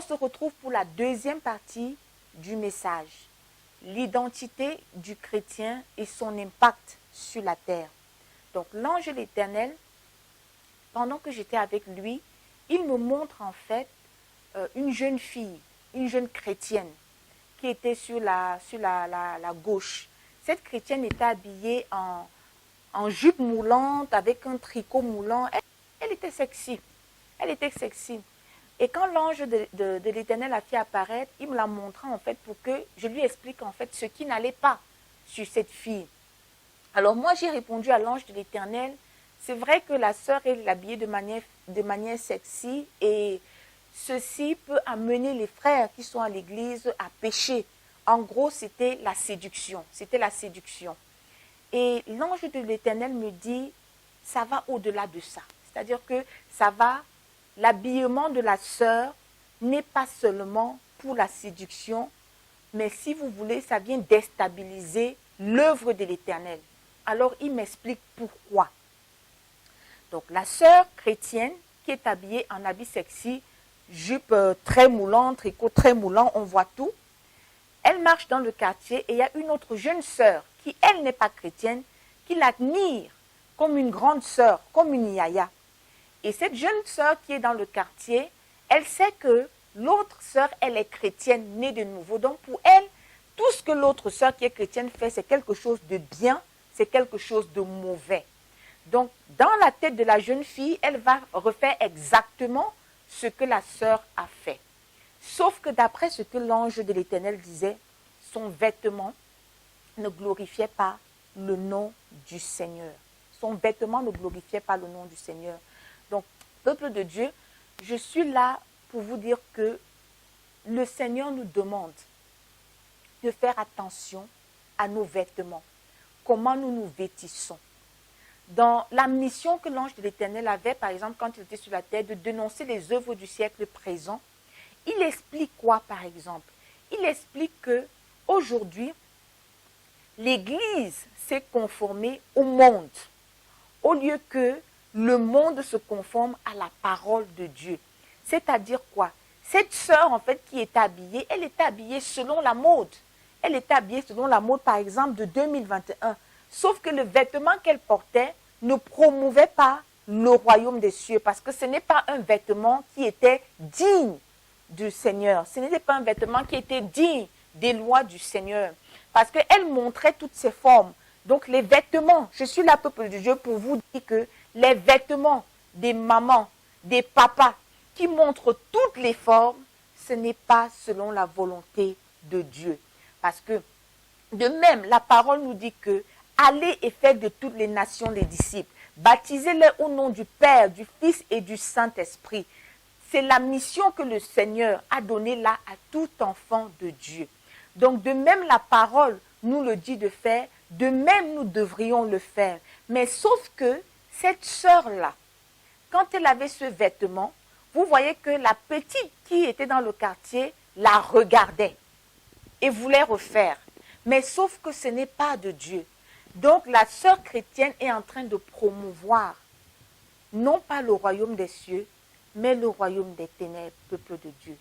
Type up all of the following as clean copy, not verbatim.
se retrouve pour la deuxième partie du message. L'identité du chrétien et son impact sur la terre. Donc l'ange de l'Éternel, pendant que j'étais avec lui, il me montre en fait une jeune fille, une jeune chrétienne qui était sur la gauche. Cette chrétienne était habillée en jupe moulante avec un tricot moulant. Elle était sexy. Elle était sexy. Et quand l'ange de l'Éternel a fait apparaître, il me l'a montré en fait pour que je lui explique en fait ce qui n'allait pas sur cette fille. Alors moi j'ai répondu à l'ange de l'Éternel, c'est vrai que la sœur est habillée de manière sexy et ceci peut amener les frères qui sont à l'église à pécher. En gros c'était la séduction, Et l'ange de l'Éternel me dit, ça va au-delà de ça. C'est-à-dire que l'habillement de la sœur n'est pas seulement pour la séduction, mais si vous voulez, ça vient déstabiliser l'œuvre de l'Éternel. Alors, il m'explique pourquoi. Donc, la sœur chrétienne qui est habillée en habit sexy, jupe très moulante, tricot très moulant, on voit tout. Elle marche dans le quartier et il y a une autre jeune sœur qui, elle, n'est pas chrétienne, qui l'admire comme une grande sœur, comme une yaya. Et cette jeune sœur qui est dans le quartier, elle sait que l'autre sœur, elle est chrétienne, née de nouveau. Donc pour elle, tout ce que l'autre sœur qui est chrétienne fait, c'est quelque chose de bien, c'est quelque chose de mauvais. Donc dans la tête de la jeune fille, elle va refaire exactement ce que la sœur a fait. Sauf que d'après ce que l'ange de l'Éternel disait, son vêtement ne glorifiait pas le nom du Seigneur. Son vêtement ne glorifiait pas le nom du Seigneur. Donc, peuple de Dieu, je suis là pour vous dire que le Seigneur nous demande de faire attention à nos vêtements, comment nous nous vêtissons. Dans la mission que l'ange de l'Éternel avait, par exemple, quand il était sur la terre, de dénoncer les œuvres du siècle présent, il explique quoi, par exemple? Il explique que aujourd'hui, l'Église s'est conformée au monde, au lieu que le monde se conforme à la parole de Dieu. C'est-à-dire quoi? Cette sœur, en fait, qui était habillée, elle était habillée selon la mode. Elle était habillée selon la mode, par exemple, de 2021. Sauf que le vêtement qu'elle portait ne promouvait pas le royaume des cieux, parce que ce n'est pas un vêtement qui était digne du Seigneur. Ce n'était pas un vêtement qui était digne des lois du Seigneur, parce qu'elle montrait toutes ses formes. Donc les vêtements, je suis là, peuple de Dieu, pour vous dire que les vêtements des mamans, des papas, qui montrent toutes les formes, ce n'est pas selon la volonté de Dieu. Parce que, de même, la parole nous dit que allez et faites de toutes les nations les disciples. Baptisez-les au nom du Père, du Fils et du Saint-Esprit. C'est la mission que le Seigneur a donnée là à tout enfant de Dieu. Donc, de même, la parole nous le dit de faire, de même, nous devrions le faire. Mais sauf que cette sœur-là, quand elle avait ce vêtement, vous voyez que la petite qui était dans le quartier la regardait et voulait refaire. Mais sauf que ce n'est pas de Dieu. Donc la sœur chrétienne est en train de promouvoir non pas le royaume des cieux, mais le royaume des ténèbres, peuple de Dieu.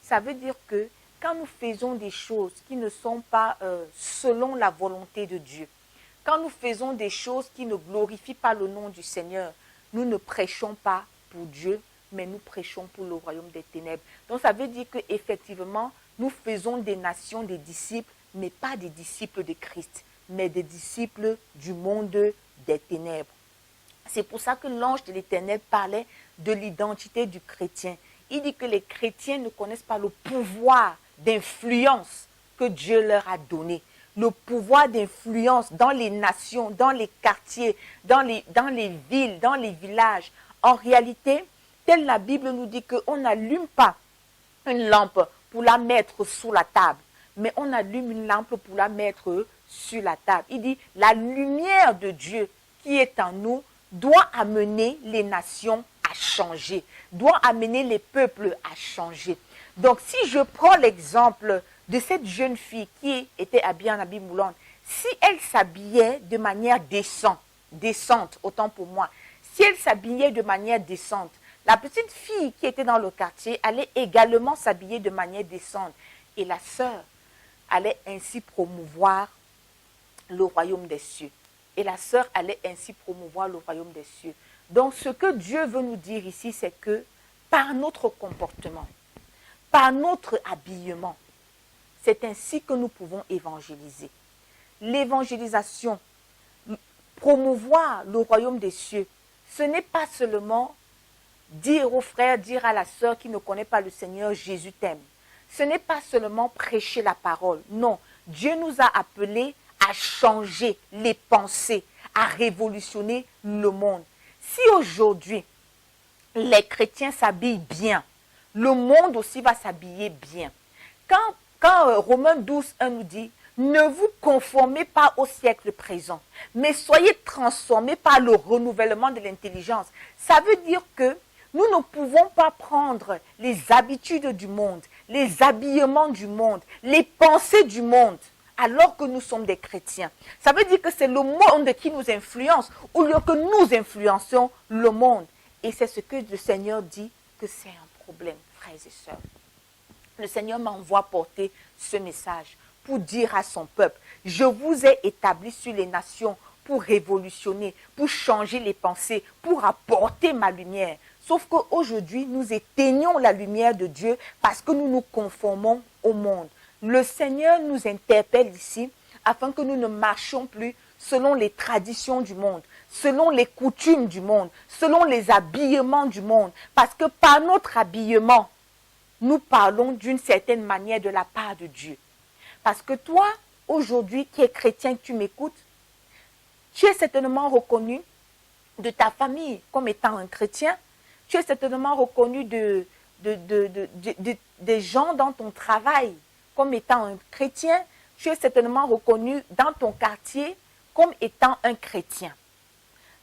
Ça veut dire que quand nous faisons des choses qui ne sont pas selon la volonté de Dieu, quand nous faisons des choses qui ne glorifient pas le nom du Seigneur, nous ne prêchons pas pour Dieu, mais nous prêchons pour le royaume des ténèbres. Donc ça veut dire qu'effectivement, nous faisons des nations des disciples, mais pas des disciples de Christ, mais des disciples du monde des ténèbres. C'est pour ça que l'ange de l'Éternel parlait de l'identité du chrétien. Il dit que les chrétiens ne connaissent pas le pouvoir d'influence que Dieu leur a donné. Le pouvoir d'influence dans les nations, dans les quartiers, dans les villes, dans les villages. En réalité, telle la Bible nous dit qu'on n'allume pas une lampe pour la mettre sous la table, mais on allume une lampe pour la mettre sur la table. Il dit, la lumière de Dieu qui est en nous doit amener les nations à changer, doit amener les peuples à changer. Donc, si je prends l'exemple de cette jeune fille qui était habillée en habit moulant, si elle s'habillait de manière décente, autant pour moi, si elle s'habillait de manière décente, La petite fille qui était dans le quartier allait également s'habiller de manière décente. Et la sœur allait ainsi promouvoir le royaume des cieux. Et la sœur allait ainsi promouvoir le royaume des cieux. Donc ce que Dieu veut nous dire ici, c'est que par notre comportement, par notre habillement, c'est ainsi que nous pouvons évangéliser. L'évangélisation, promouvoir le royaume des cieux, ce n'est pas seulement dire au frère, dire à la sœur qui ne connaît pas le Seigneur, Jésus t'aime. Ce n'est pas seulement prêcher la parole. Non, Dieu nous a appelés à changer les pensées, à révolutionner le monde. Si aujourd'hui, les chrétiens s'habillent bien, le monde aussi va s'habiller bien. Quand Romains 12, 1 nous dit, ne vous conformez pas au siècle présent, mais soyez transformés par le renouvellement de l'intelligence. Ça veut dire que nous ne pouvons pas prendre les habitudes du monde, les habillements du monde, les pensées du monde, alors que nous sommes des chrétiens. Ça veut dire que c'est le monde qui nous influence, au lieu que nous influencions le monde. Et c'est ce que le Seigneur dit, que c'est un problème, frères et sœurs. Le Seigneur m'envoie porter ce message pour dire à son peuple, je vous ai établi sur les nations pour révolutionner, pour changer les pensées, pour apporter ma lumière. Sauf qu'aujourd'hui, nous éteignons la lumière de Dieu parce que nous nous conformons au monde. Le Seigneur nous interpelle ici afin que nous ne marchions plus selon les traditions du monde, selon les coutumes du monde, selon les habillements du monde. Parce que par notre habillement, nous parlons d'une certaine manière de la part de Dieu. Parce que toi, aujourd'hui, qui es chrétien, que tu m'écoutes, tu es certainement reconnu de ta famille comme étant un chrétien. Tu es certainement reconnu des gens dans ton travail comme étant un chrétien. Tu es certainement reconnu dans ton quartier comme étant un chrétien.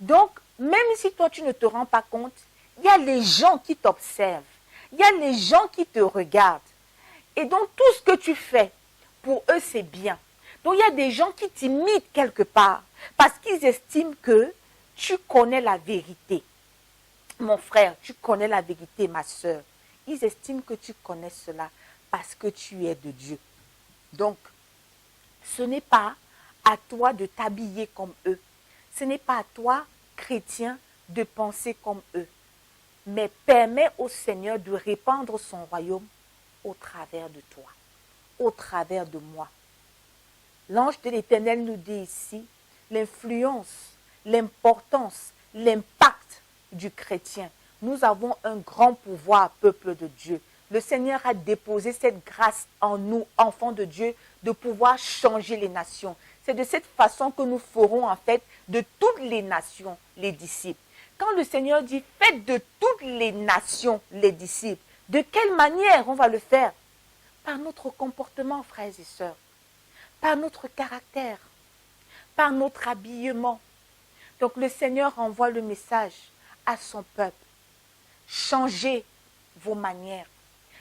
Donc, même si toi, tu ne te rends pas compte, il y a les gens qui t'observent. Il y a les gens qui te regardent. Et donc, tout ce que tu fais, pour eux, c'est bien. Donc, il y a des gens qui t'imitent quelque part parce qu'ils estiment que tu connais la vérité. Mon frère, tu connais la vérité, ma soeur. Ils estiment que tu connais cela parce que tu es de Dieu. Donc, ce n'est pas à toi de t'habiller comme eux. Ce n'est pas à toi, chrétien, de penser comme eux. Mais permets au Seigneur de répandre son royaume au travers de toi, au travers de moi. L'ange de l'Éternel nous dit ici l'influence, l'importance, l'impact du chrétien. Nous avons un grand pouvoir, peuple de Dieu. Le Seigneur a déposé cette grâce en nous, enfants de Dieu, de pouvoir changer les nations. C'est de cette façon que nous ferons en fait de toutes les nations les disciples. Quand le Seigneur dit « faites de toutes les nations les disciples », de quelle manière on va le faire? Par notre comportement, frères et sœurs, par notre caractère, par notre habillement. Donc le Seigneur envoie le message à son peuple. Changez vos manières,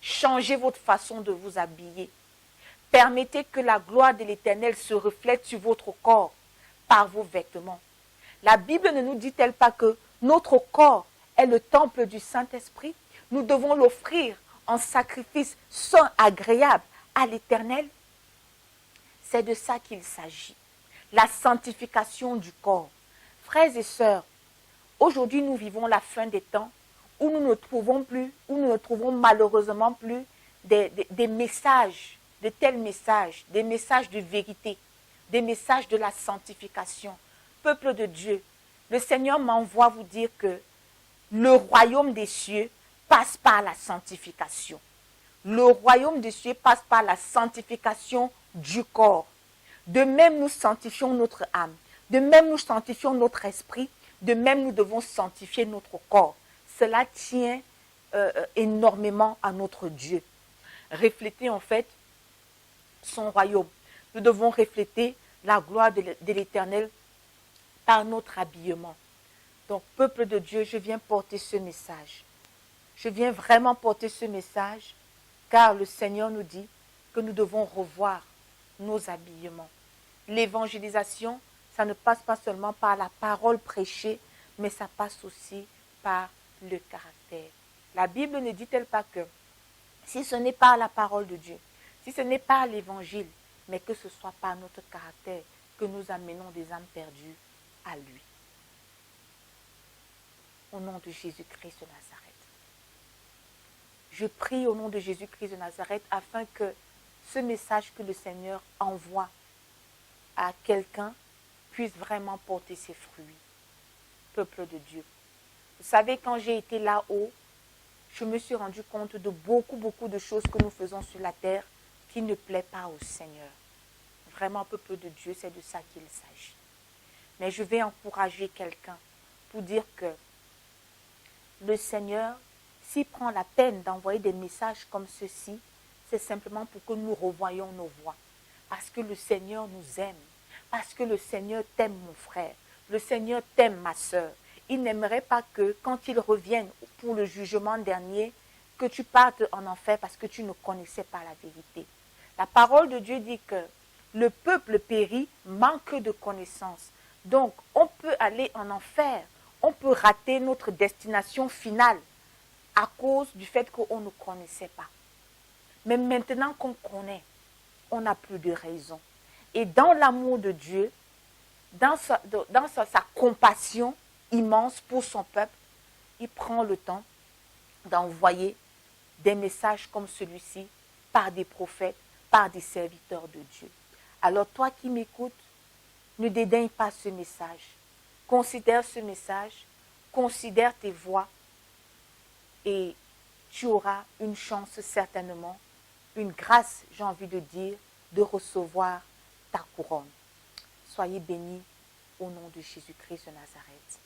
changez votre façon de vous habiller. Permettez que la gloire de l'Éternel se reflète sur votre corps par vos vêtements. La Bible ne nous dit-elle pas que notre corps est le temple du Saint-Esprit? Nous devons l'offrir en sacrifice saint, agréable à l'Éternel. C'est de ça qu'il s'agit. La sanctification du corps. Frères et sœurs, aujourd'hui nous vivons la fin des temps où nous ne trouvons plus, où nous ne trouvons malheureusement plus des messages, de tels messages, des messages de vérité, des messages de la sanctification. Peuple de Dieu, le Seigneur m'envoie vous dire que le royaume des cieux passe par la sanctification. Le royaume des cieux passe par la sanctification du corps. De même, nous sanctifions notre âme. De même, nous sanctifions notre esprit. De même, nous devons sanctifier notre corps. Cela tient énormément à notre Dieu. Refléter en fait son royaume. Nous devons refléter la gloire de l'Éternel par notre habillement. Donc, peuple de Dieu, je viens porter ce message. Je viens vraiment porter ce message car le Seigneur nous dit que nous devons revoir nos habillements. L'évangélisation, ça ne passe pas seulement par la parole prêchée, mais ça passe aussi par le caractère. La Bible ne dit-elle pas que si ce n'est pas la parole de Dieu, si ce n'est pas l'évangile, mais que ce soit par notre caractère que nous amenons des âmes perdues à lui. Au nom de Jésus-Christ de Nazareth. Je prie au nom de Jésus-Christ de Nazareth afin que ce message que le Seigneur envoie à quelqu'un puisse vraiment porter ses fruits. Peuple de Dieu. Vous savez, quand j'ai été là-haut, je me suis rendu compte de beaucoup de choses que nous faisons sur la terre qui ne plaît pas au Seigneur. Vraiment, peuple de Dieu, c'est de ça qu'il s'agit. Mais je vais encourager quelqu'un pour dire que le Seigneur, s'il prend la peine d'envoyer des messages comme ceci, c'est simplement pour que nous revoyions nos voies. Parce que le Seigneur nous aime. Parce que le Seigneur t'aime, mon frère. Le Seigneur t'aime, ma sœur. Il n'aimerait pas que, quand il revienne pour le jugement dernier, que tu partes en enfer parce que tu ne connaissais pas la vérité. La parole de Dieu dit que le peuple périt, manque de connaissance. Donc, on peut aller en enfer. On peut rater notre destination finale à cause du fait qu'on ne connaissait pas. Mais maintenant qu'on connaît, on n'a plus de raison. Et dans l'amour de Dieu, dans sa compassion immense pour son peuple, il prend le temps d'envoyer des messages comme celui-ci par des prophètes, par des serviteurs de Dieu. Alors toi qui m'écoutes, ne dédaigne pas ce message. Considère ce message, considère tes voies et tu auras une chance certainement, une grâce, j'ai envie de dire, de recevoir ta couronne. Soyez bénis au nom de Jésus-Christ de Nazareth.